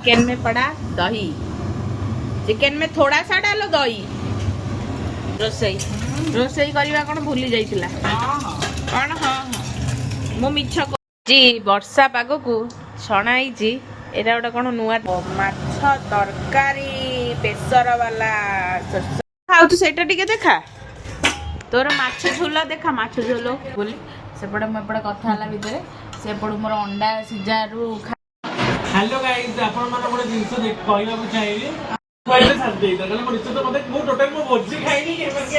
Chicken में पड़ा दही, चिकन में थोड़ा सा डालो दही। रोसई रोसई करवा कौन भूली जाइतिला कौन? हाँ मु मिछ जी वर्षा पाग को छणाई एटा गोटे कौन नुआ माछ तरकारी बेसर वाला खाऊ सेटा टिके देखा तोर माछ झोल देखा माछ झोल बोली सेपटे मुझे कथा भितर सेपटू मोर अंडा सिझारू। हेलो गाइस आपण मन गोटे जिंस कहबा को चाहिए पहले साथ दे दे मतलब निश्चित मते मु टोटल मु भोजी खाइनी के करके।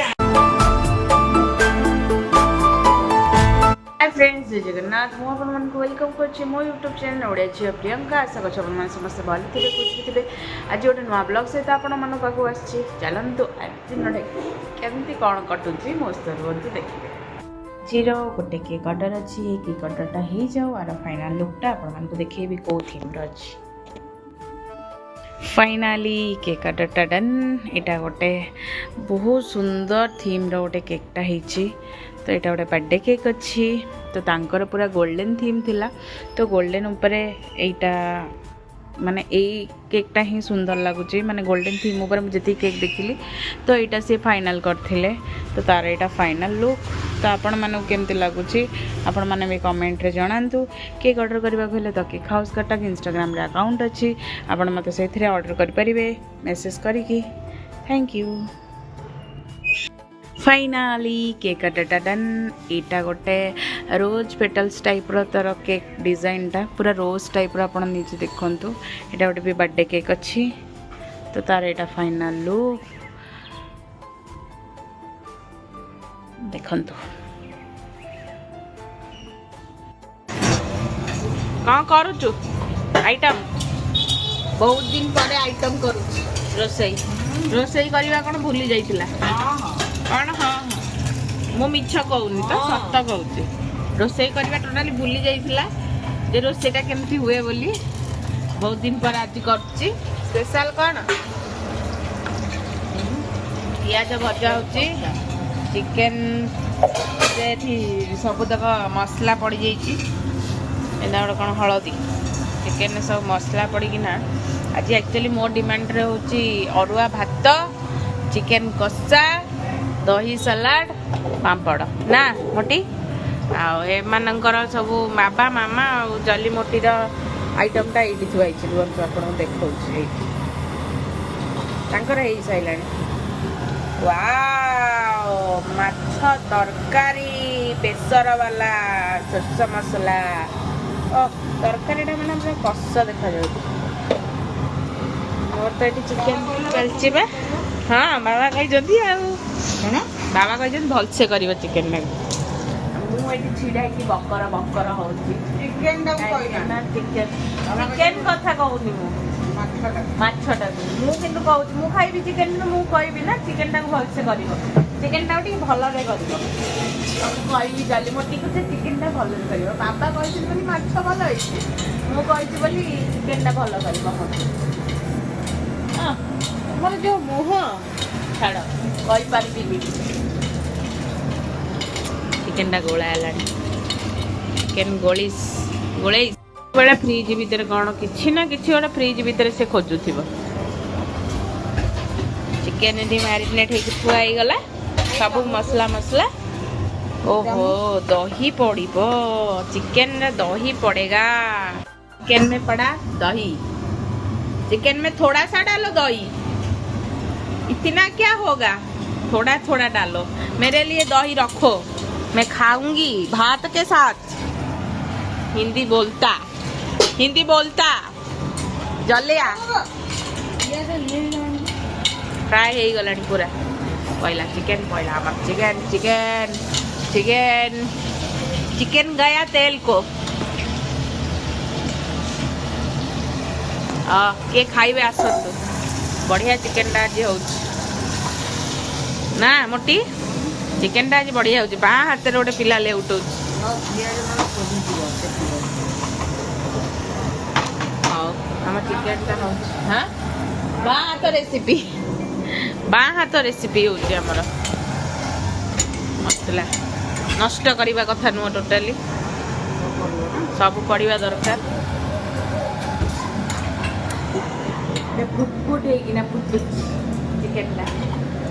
हाय फ्रेंड्स जय जगन्नाथ मु आपण मन को वेलकम करछि मो YouTube चैनल ओडिया झियो प्रियंका। आशा करछि आपण मन समस्त भल थिबे खुश थिबे। आज गोटे नुआ ब्लॉग सहित आपण मन पाखु आछि चलंतु आज दिन केमती कोन कटुछि मो स्तर बंतु देखिबे। जीरो गोटे केक ऑर्डर अच्छी केक ऑर्डरटा हो जाओ आर फाइनल लुकटा आपण मन को देखिए कौ थीम अच्छी। फाइनाली केक ऑर्डरटा डन। एटा गोटे बहुत सुंदर थीम रो गोटे केकटा होइछि तो एटा गोटे बर्थडे केक अच्छी तो तांकर पूरा गोल्डन थीम थिला तो गोल्डन ऊपर एटा माने यही केकटा ही सुंदर लगुच माने गोल्डन थीम ऊपर मुझे केक देखिली तो यहाँ सी फाइनल करथिले तो तार यहाँ फाइनल लुक तो आपण मानक केमती लगुच आपण माने भी कमेंट रे जणांतु। केक ऑर्डर करबा हेले तो केक हाउस कटक इंस्टाग्राम रे अकाउंट अच्छी आपण मते सेथिरे ऑर्डर कर परिबे मेसेज करिकी। Thank you. फाइनाली केक ऑर्डरटा डन। एटा गोटे रोज पेटल्स टाइप रो तर केक डिजाइनटा पूरा रोज टाइप रो आपण नीचे देखंतु एटा गोटे भी बर्थडे केक अच्छी तो तार एटा फाइनल लुक देखंतु। कौन करूचु आइटम बहुत दिन पर आइटम करू रोसई रोसई करवा कौन भूली जाइतिला कौन? हाँ मु मिछ कहूनी तो सत कहूची रोसई करवा टोटाली भूली जाइतिला जे रोसईटा केमती हुए बोली बहुत दिन पर आज करची। स्पेशल कौन पियाज भजा होची चिकेन से सब तक मसला पड़ जाइए गोटे कौन हलदी चिकेन सब मसला पड़ना आज एक्चुअली मो डिमांड रे होची अरुआ भात चिकेन कषा दही सलाड पापड़ ना मोटी आमानकर सब बाबा मामा और जली मोटीर आइटमटा ये थुआई रुहतु आप देखा हो सारा वाओ माछ तरकारी बेसर वाला सोस मसला ओ तरकारी मैंने पूरा कष देखा मोर तो ये चिकेन चलची बा। हाँ बाबा कही बाबा कही भलसे कर चिकेन मुझे छिड़ा बकर बकर हो चिकेन कथा कहूनी माछटा मुझे कहूँ खाइबी चिकेन मु कहबी ना चिकेन टाक भलसे कर चिकेन टाक भल कहबी जाली मोटी को चिकेन टा भल कर बाबा कही माछ भल मुझे चिकेन टा भल कर मोर जो मुह छाड़ कही चिकेन टा गोला चिकेन गोली बेले फ्रिज भितर कौन किसी ना कि गोटे फ्रिज भितर से खोजु चिकेन मैरिनेट होगी थुआईगला सब मसला मसला। ओहो दही पड़ो चिकेन रे दही पड़ेगा चिकेन में पड़ा दही चिकेन में थोड़ा सा डालो दही इतना क्या होगा थोड़ा थोड़ा डालो मेरे लिए दही रखो मैं खाऊंगी भात के साथ। हिंदी बोलता जलिया फ्राई हो गला पूरा पहला चिकेन पहला चिकेन चिकेन चिकेन चिकेन गया तेल को के खाइबे आसतु बढ़िया चिकेन टा आज हो ना मोटी चिकेन टा आज बढ़िया हो बा हाथ में गोटे पिला ले उठौ आम चिकेन टा हो हाँ बा हाथ रेसिपी होमर मसला नष्ट करवा कथा नुह टोटाली सब पड़ा दरकार ଫୁଟଫୁଟ ହେଇକିନା ଫୁଟୁଛି ଚିକେନଟା।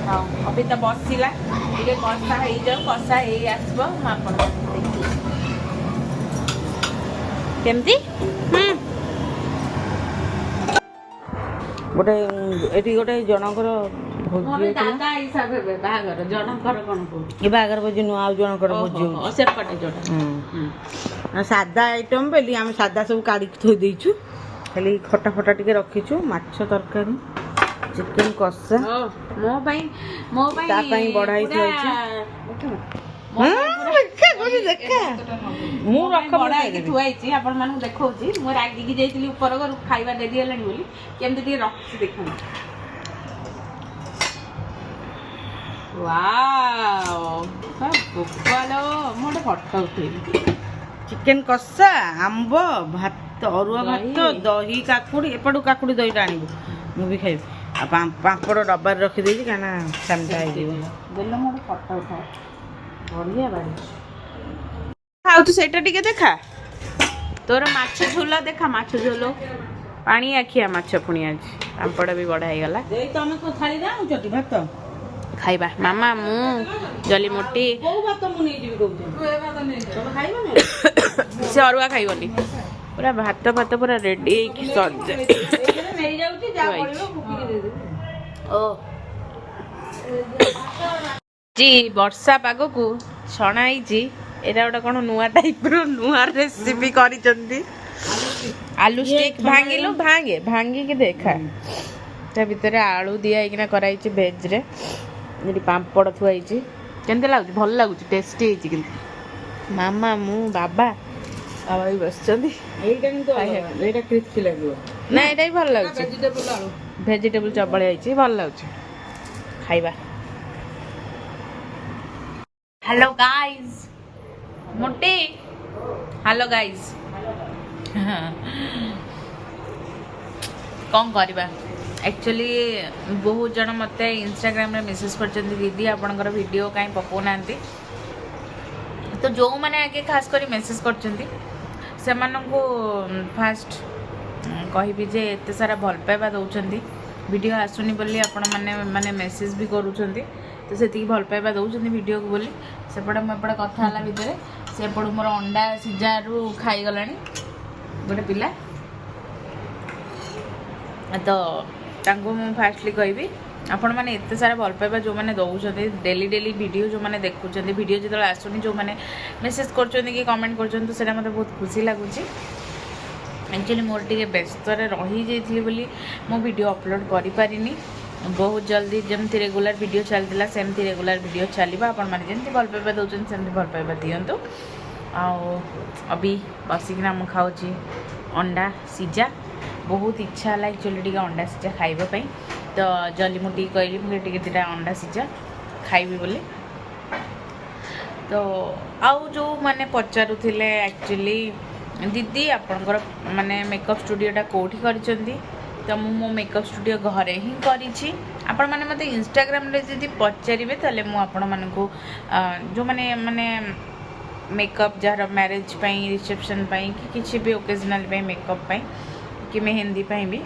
ହଉ ଅବି ତ ବସିଲା ଟିକେ କଷା ହେଇଯାଉ, କଷା ହେଇ ଆସିବ ମୁଁ ଆପଣଙ୍କୁ ଦେଖିବି କେମିତି। ଗୋଟେ ଏଠି ଗୋଟେ ଜଣଙ୍କର ଭୋଜି ମୋର ଦାଦା ହିସାବ ହେବେ ବାହାଘର, ଜଣଙ୍କର କଣ କହୁଛି ଏ ବାହାଘର ଭୋଜି ନୁହଁ, ଆଉ ଜଣଙ୍କର ଭୋଜି ହଉଛି। ସେପଟେ ଯୋଉଟା ସାଧା ଆଇଟମ୍ ବୋଲି ଆମେ ସାଧା ସବୁ କାଢ଼ିକି ଥୋଇ ଦେଇଛୁ, ଖାଲି ଖଟା ଫଟା ଟିକେ ରଖିଛୁ, ମାଛ ତରକାରୀ, ଚିକେନ କଷା ମୋ ପାଇଁ ତା ପାଇଁ ବଢା ହେଇଛି। ମୁଁ ବଡ ହେଇକି ଥୁଆ ହେଇଛି, ଆପଣ ମାନଙ୍କୁ ଦେଖଉଛି। ମୁଁ ରାଗିକି ଯାଇଥିଲି ଉପର ଘରୁ, ଖାଇବା ଡେରି ହେଲାଣି ବୋଲି କେମିତି ଟିକେ ରଖିଛି ଦେଖନ୍ତୁ। ମୁଁ ଗୋଟେ ଫଟୋ ଉଠେଇବି। ଚିକେନ କଷା, ଆମ୍ବ, ଭାତ, ଅରୁଆ ଭାତ, ଦହି, କାକୁଡି, ଏପଟୁ କାକୁଡି ଦହିଟା ଆଣିବୁ, ମୁଁ ବି ଖାଇବି। ଆଉ ପାମ୍ପଡ଼ ଡବାରେ ରଖିଦେଇଛି କାହିଁକିନା ସାମଟା ହେଇଯିବ। ଦେଲେ ମୁଁ ଗୋଟେ ଫଟୋ ଉଠାଏ, ବଢିଆ ବାଢିଛି। ଖାଉଛୁ ସେଇଟା ଟିକେ ଦେଖା, ତୋର ମାଛ ଝୋଲ ଦେଖା, ମାଛ ଝୋଲ ପାଣି ଆଖିଆ ମାଛ, ପୁଣି ଆଜି ପାମ୍ପଡ଼ ବି ବଢା ହେଇଗଲା। ତମେ ଥାଳିରେ ଆଣୁଛଟି ଭାତ ଖାଇବା ମାମା, ମୁଁ ଜଲି ମୋଟି କୋଉ ଭାତ ମୁଁ ନେଇଯିବି କହୁଛି, ତମେ ଖାଇବନି? ସେ ଅରୁଆ ଖାଇବନି, ପୁରା ଭାତ ଫାତ ପୁରା ରେଡି ହେଇକି ସଜା ନେଇଯାଉଛି, ଯାହା ବଳିବ କୁକିକି ଦେଇଦେବି। ବର୍ଷା ପାଗକୁ ଛଣା ହେଇଛି ଏଇଟା ଗୋଟେ କଣ ନୂଆ ଟାଇପର ନୂଆ ରେସିପି କରିଛନ୍ତି। ଆଲୁ ଷ୍ଟିକ୍ ଭାଙ୍ଗିଲୁ, ଭାଙ୍ଗିକି ଦେଖା, ତା ଭିତରେ ଆଳୁ ଦିଆ ହେଇକିନା କରାହେଇଛି ଭେଜରେ। ଏଠି ପାମ୍ପଡ଼ ଥୁଆ ହେଇଛି, କେମିତି ଲାଗୁଛି? ଭଲ ଲାଗୁଛି, ଟେଷ୍ଟି ହେଇଛି। କିନ୍ତୁ ମାମା, ମୁଁ, ବାବା ବି ବସିଛନ୍ତି। ଏଇଟା କିନ୍ତୁ ଏଇଟା କ୍ରିସ୍ପି ଲାଗିବ ନା, ଏଇଟା ବି ଭଲ ଲାଗୁଛି। ଭେଜିଟେବୁଲ ଚବଳି ହେଇଛି, ଭଲ ଲାଗୁଛି ଖାଇବା। ହ୍ୟାଲୋ ଗାଇସ୍, ମୋଟି ହ୍ୟାଲୋ ଗାଇସ୍। କ'ଣ କରିବା, ଆକ୍ଚୁଆଲି ବହୁତ ଜଣ ମୋତେ ଇନଷ୍ଟାଗ୍ରାମରେ ମେସେଜ୍ କରିଛନ୍ତି, ଦିଦି ଆପଣଙ୍କର ଭିଡ଼ିଓ କାହିଁ ପକାଉନାହାନ୍ତି। ତ ଯେଉଁମାନେ ଆଗେ ଖାସ୍ କରି ମେସେଜ୍ କରିଛନ୍ତି ସେମାନଙ୍କୁ ଫାଷ୍ଟ କହିବି ଯେ ଏତେ ସାରା ଭଲ ପାଇବା ଦେଉଛନ୍ତି, ଭିଡ଼ିଓ ଆସୁନି ବୋଲି ଆପଣମାନେ ମେସେଜ୍ ବି କରୁଛନ୍ତି, ତ ସେତିକି ଭଲ ପାଇବା ଦେଉଛନ୍ତି ଭିଡ଼ିଓକୁ ବୋଲି। ସେପଟେ ମୁଁ ଏପଟେ କଥା ହେଲା ଭିତରେ ସେପଟୁ ମୋର ଅଣ୍ଡା ସିଝାରୁ ଖାଇଗଲାଣି ଗୋଟେ ପିଲା। ତ ତାଙ୍କୁ ମୁଁ ଫାଷ୍ଟଲି କହିବି, ଆପଣମାନେ ଏତେ ସାରା ଭଲ ପାଇବା ଯେଉଁମାନେ ଦେଉଛନ୍ତି, ଡେଲି ଭିଡ଼ିଓ ଯେଉଁମାନେ ଦେଖୁଛନ୍ତି, ଭିଡ଼ିଓ ଯେତେବେଳେ ଆସୁନି ଯେଉଁମାନେ ମେସେଜ୍ କରୁଛନ୍ତି କି କମେଣ୍ଟ କରୁଛନ୍ତି, ତ ସେଇଟା ମୋତେ ବହୁତ ଖୁସି ଲାଗୁଛି। ଆକ୍ଚୁଆଲି ମୋର ଟିକେ ବ୍ୟସ୍ତରେ ରହିଯାଇଥିଲି ବୋଲି ମୁଁ ଭିଡ଼ିଓ ଅପଲୋଡ଼ କରିପାରିନି। ବହୁତ ଜଲ୍ଦି ଯେମିତି ରେଗୁଲାର ଭିଡ଼ିଓ ଚାଲିଥିଲା ସେମିତି ରେଗୁଲାର ଭିଡ଼ିଓ ଚାଲିବ। ଆପଣମାନେ ଯେମିତି ଭଲ ପାଇବା ଦେଉଛନ୍ତି ସେମିତି ଭଲ ପାଇବା ଦିଅନ୍ତୁ। ଆଉ ଅବି ବସିକିନା ମୁଁ ଖାଉଛି ଅଣ୍ଡା ସିଝା, ବହୁତ ଇଚ୍ଛା ହେଲା ଆକ୍ଚୁଆଲି ଟିକେ ଅଣ୍ଡା ସିଝା ଖାଇବା ପାଇଁ। ତ ଜଲି ମୁଁ ଟିକେ କହିଲି, ମୁଁ ଟିକେ ଦୁଇଟା ଅଣ୍ଡା ସିଝା ଖାଇବି ବୋଲି। ତ ଆଉ ଯେଉଁମାନେ ପଚାରୁଥିଲେ ଆକ୍ଚୁଆଲି ଦିଦି ଆପଣଙ୍କର ମାନେ ମେକଅପ୍ ଷ୍ଟୁଡ଼ିଓଟା କେଉଁଠି କରିଛନ୍ତି, ତ ମୁଁ ମୋ ମେକଅପ୍ ଷ୍ଟୁଡ଼ିଓ ଘରେ ହିଁ କରିଛି। ଆପଣମାନେ ମୋତେ ଇନଷ୍ଟାଗ୍ରାମରେ ଯଦି ପଚାରିବେ ତାହେଲେ ମୁଁ ଆପଣମାନଙ୍କୁ ଯେଉଁମାନେ ମେକଅପ୍ ଯାହାର ମ୍ୟାରେଜ୍ ପାଇଁ, ରିସେପସନ୍ ପାଇଁ, କି କିଛି ବି ଓକେଜନାଲ୍ ପାଇଁ ମେକଅପ୍ ପାଇଁ କି ମେହେନ୍ଦି ପାଇଁ ବି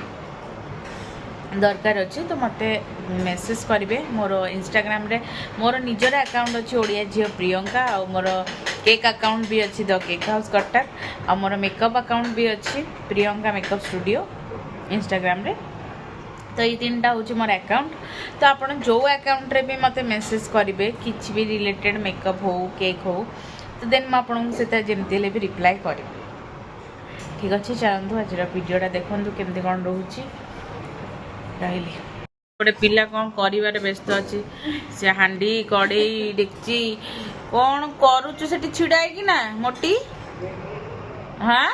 ଦରକାର ଅଛି, ତ ମୋତେ ମେସେଜ୍ କରିବେ। ମୋର ଇନଷ୍ଟାଗ୍ରାମରେ ମୋର ନିଜର ଆକାଉଣ୍ଟ ଅଛି ଓଡ଼ିଆ ଝିଅ ପ୍ରିୟଙ୍କା, ଆଉ ମୋର କେକ୍ ଆକାଉଣ୍ଟ ବି ଅଛି ଦ କେକ୍ ହାଉସ୍ କଟକ, ଆଉ ମୋର ମେକଅପ୍ ଆକାଉଣ୍ଟ ବି ଅଛି ପ୍ରିୟଙ୍କା ମେକଅପ୍ ଷ୍ଟୁଡ଼ିଓ ଇନଷ୍ଟାଗ୍ରାମରେ। ତ ଏଇ ତିନିଟା ହେଉଛି ମୋର ଆକାଉଣ୍ଟ। ତ ଆପଣ ଯେଉଁ ଆକାଉଣ୍ଟରେ ବି ମୋତେ ମେସେଜ୍ କରିବେ କିଛି ବି ରିଲେଟେଡ଼୍ ମେକଅପ୍ ହେଉ, କେକ୍ ହେଉ, ତ ଦେନ୍ ମୁଁ ଆପଣଙ୍କୁ ସେଇଟା ଯେମିତି ହେଲେ ବି ରିପ୍ଲାଏ କରିବି। ଠିକ୍ ଅଛି, ଚାଲନ୍ତୁ ଆଜିର ଭିଡ଼ିଓଟା ଦେଖନ୍ତୁ କେମିତି କ'ଣ ରହୁଛି। ରହିଲି। ଗୋଟେ ପିଲା କ'ଣ କରିବାରେ ବ୍ୟସ୍ତ ଅଛି, ସେ ହାଣ୍ଡି କଡ଼େଇ ଡେକ୍ଚି କ'ଣ କରୁଛୁ ସେଠି ଛିଡ଼ା ହେଇକି ନା ମୋଟି? ହଁ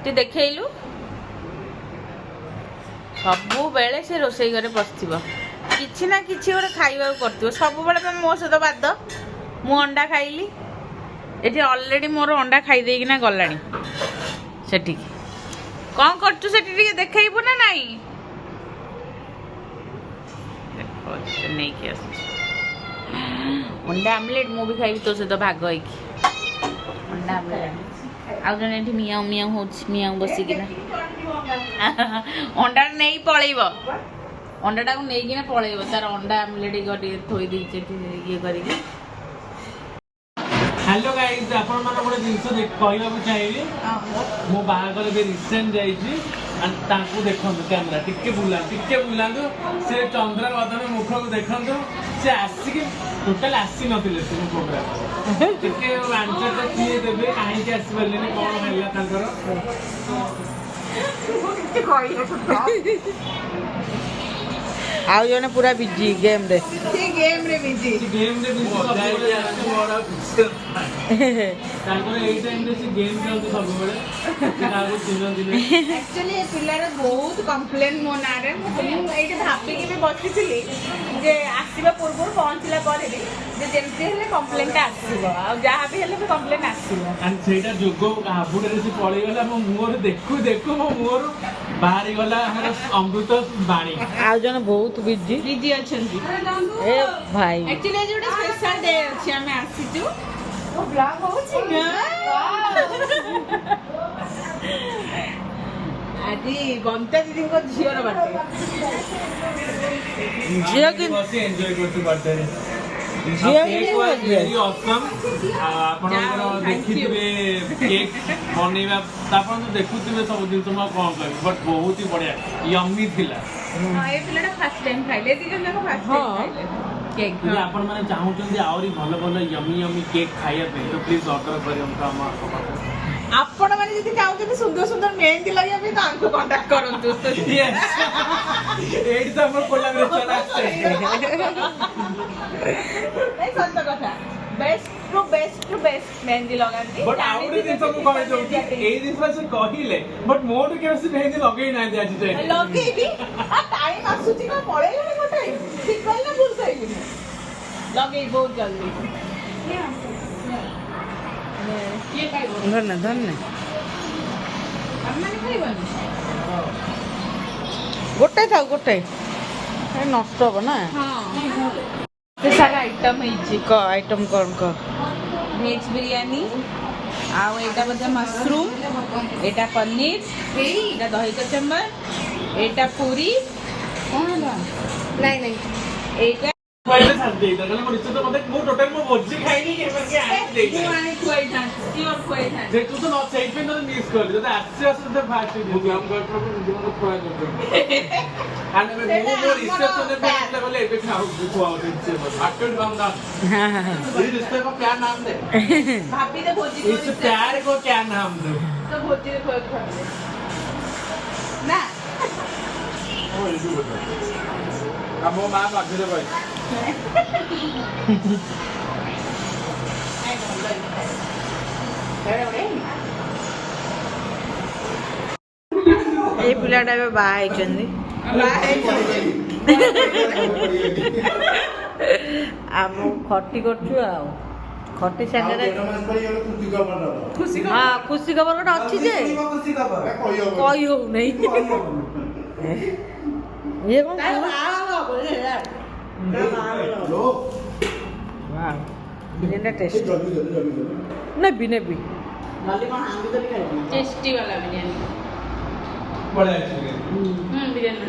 ତୁ ଦେଖେଇଲୁ, ସବୁବେଳେ ସେ ରୋଷେଇ ଘରେ ବସିଥିବ, କିଛି ନା କିଛି ଗୋଟେ ଖାଇବାକୁ କରୁଥିବ ସବୁବେଳେ। ତମେ ମୋ ସହିତ ବାଦ, ମୁଁ ଅଣ୍ଡା ଖାଇଲି, ଏଠି ଅଲରେଡ଼ି ମୋର ଅଣ୍ଡା ଖାଇ ଦେଇକିନା ଗଲାଣି ସେଠିକି। କ'ଣ କରୁଛୁ ସେଠି ଟିକେ ଦେଖେଇବୁ ନା ନାଇଁ? ନେଇକି ଆସୁଛି ଅଣ୍ଡା ଆମଲେଟ୍, ମୁଁ ବି ଖାଇବି ତୋ ସହିତ ଭାଗ ହେଇକି ଅଣ୍ଡା ଆମଲେଟ୍। ଆଉ ଜଣେ ଏଠି ମିଆଁ ମିଆଁ ହଉଛି ମିଆଁ ବସିକିନା ଅଣ୍ଡା ନେଇ ପଳେଇବ ଅଣ୍ଡାଟାକୁ ନେଇକିନା ପଳେଇବ ତାର ଅଣ୍ଡା ଆମଲେଟ୍ ଟିକେ ଥୋଇ ଦେଇଛି ଏଠି ଇଏ କରିକି। ହ୍ୟାଲୋ ଗାଇସ୍, ଆପଣ ମାନେ ଗୋଟେ ଜିନିଷ କହିବାକୁ ଚାହିଁବି। ମୋ ବାହାଘର ଏବେ ରିସେଣ୍ଟ ଯାଇଛି। ତାଙ୍କୁ ଦେଖନ୍ତୁ କ୍ୟାମେରା ଟିକେ ବୁଲାନ୍ତୁ ସେ ଚନ୍ଦ୍ରବଦନ ମୁଖକୁ ଦେଖନ୍ତୁ। ସେ ଆସିକି ଟୋଟାଲ ଆସିନଥିଲେ ସେ ପ୍ରୋଗ୍ରାମ ଟିକେ ଆନ୍ସରଟା କିଏ ଦେବେ କାହିଁକି ଆସିପାରିଲେନି କ'ଣ ହେଲା ତାଙ୍କର ଆଉ ଜଣେ ପୁରା ବିଜି ଗେମ୍ରେ ତାଙ୍କର ଏଇ ଟାଇମ୍ରେ ସେ ଗେମ୍ ଖେଳନ୍ତି ସବୁବେଳେ କାହାକୁ ଚିହ୍ନନ୍ତିନି। ଆକ୍ଚୁଆଲି ଏ ପିଲାର ବହୁତ କମ୍ପ୍ଲେନ୍ ମୋ ନାଁରେ ମୁଁ ଏଇଠି ଭାବିକି ବି ବସିଥିଲି ଯେ ଆସିବା ପୂର୍ବରୁ ପହଞ୍ଚିଲା ପରେ ବି ଯେ ଯେମିତି ହେଲେ କମ୍ପ୍ଲେନ୍ଟା ଆସିବ ଆଉ ଯାହା ବି ହେଲେ ବି କମ୍ପ୍ଲେନ୍ ଆସିବ। ସେଇଟା ଯୋଗ ହାବୁଡ଼ରେ ସେ ପଳେଇଗଲା ମୋ ମୁହଁରୁ ଦେଖୁ ମୋ ମୁହଁରୁ ବାହାରିଗଲା ଆମର ଅମୃତ ବାଣୀ। ଆଉ ଜଣେ ବହୁତ ବିଜି ଅଛନ୍ତି ଏ ଭାଇ ଆକ୍ଚୁଆଲି ଆଜି ଗୋଟେ ସ୍ପେଶାଲ ଡେ ଅଛି ଆମେ ଆସିଛୁ ଆଜି ବନ୍ତା ଦିଦିଙ୍କ ଝିଅର ବାର୍ଥଡେ। ଝିଅ କି ବସି ଏନ୍ଜୟ କରୁଛୁ ବାର୍ଥଡେରେ। ଝିଅ ଆପଣଙ୍କର ଦେଖିଥିବେ କେକ୍ ବନେଇବା ଆପଣ ତ ଦେଖୁଥିବେ ସବୁ ଜିନିଷ ମୁଁ କ'ଣ କହିବି ବଟ୍ ବହୁତ ହି ବଢ଼ିଆ ୟମ୍ମି ଥିଲା। ଏ ପିଲାଟା ଫାର୍ଷ୍ଟ ଟାଇମ୍ ଖାଇଲେ ଦି ଜଣ ଯାକ ଫାର୍ଷ୍ଟ ଟାଇମ୍ ଖାଇଲେ କେକ୍। ଯଦି ଆପଣମାନେ ଚାହୁଁଛନ୍ତି ଆହୁରି ଭଲ ୟମ୍ମି କେକ୍ ଖାଇବା ପାଇଁ ତ ପ୍ଲିଜ୍ ଅର୍ଡର କରନ୍ତୁ ଆମ ଆପଣ ମାନେ ଯଦି ଚାହୁଁଛନ୍ତି ସୁନ୍ଦର ସୁନ୍ଦର ମେହେନ୍ଦି ଲଗାଇବା ପାଇଁ ତାଙ୍କୁ କଣ୍ଟାକ୍ଟ କରନ୍ତୁ। ଏଇଠି ତ ଆମର କୋଲାବରେସନ୍ ଆସିছে। ସତ କଥା ବେଷ୍ଟ ମେହେନ୍ଦି ଲଗାନ୍ତି। ବଟ୍ ଆଉ ଗୋଟେ ଜିନିଷ ମୁଁ କହିଦେଉଛି ଏଇ ଜିନିଷ ସେ କହିଲେ ବଟ୍ ମୋଠୁ କେବେ ସେ ମେହେନ୍ଦି ଲଗେଇ ନାହାନ୍ତି ଆଜି ଯାଏ। ଲଗେଇବି ଟାଇମ୍ ଆସୁଛି ନା ପଳେଇଲାଣି ମୋ ଟାଇମ୍ ଠିକ୍ କହିଲି ନା ଭୁଲ କହିଲି ଲଗେଇ ବହୁତ ଜଲ୍ଦି। କିଏ ଖାଇବ ଧନ୍ୟ ଆମମାନେ ଖାଇବନି ଗୋଟେ ଥାଉ ଗୋଟେ ନଷ୍ଟ ହବ ନା। ହଁ ଏତେ ସାରା ଆଇଟମ୍ ହେଇଛି। ଆଇଟମ୍ କ'ଣ କହ? ଭେଜ୍ ବିରିୟାନୀ ଆଉ ଏଇଟା ବୋଧେ ମସରୁମ୍ ଏଇଟା ପନିର ଏଇଟା ଦହି କଚମ୍ବର ଏଇଟା ପୁରୀ କ'ଣ ହେଲା ନାଇଁ ଏଇଟା ଭୋଜି ଖାଇନି ସେଠୁ ତ ସେଇଥିପାଇଁ ତତେ ମିସ୍ କଲି ଯଦି ଆସି ଫାଷ୍ଟ ମୁଁ ମୋ ରିସେପ୍ସନରେ ଗଲେ ଏବେ ଖାଉଛି क्या नाम दे भाभी ने भोजी इस प्यार को क्या नाम दे तो भोजी ने खोज ना ଆମ ମା ପାଖରେ ଭାଇ ଏଇ ପିଲାଟା ଏବେ ବାହା ହେଇଛନ୍ତି ଆମ ଖଟି କରୁଛୁ ଆଉ ଖଟି ସାଙ୍ଗରେ ହଁ ଖୁସି ଖବର ଗୋଟେ ଅଛି ଯେ କହି ହଉନାହିଁ ଇଏ କ'ଣ ବିରିୟାନୀଟା ଟେଷ୍ଟ ନେବି टेस्टी वाला बिरयानी बड़ा है बिरयानी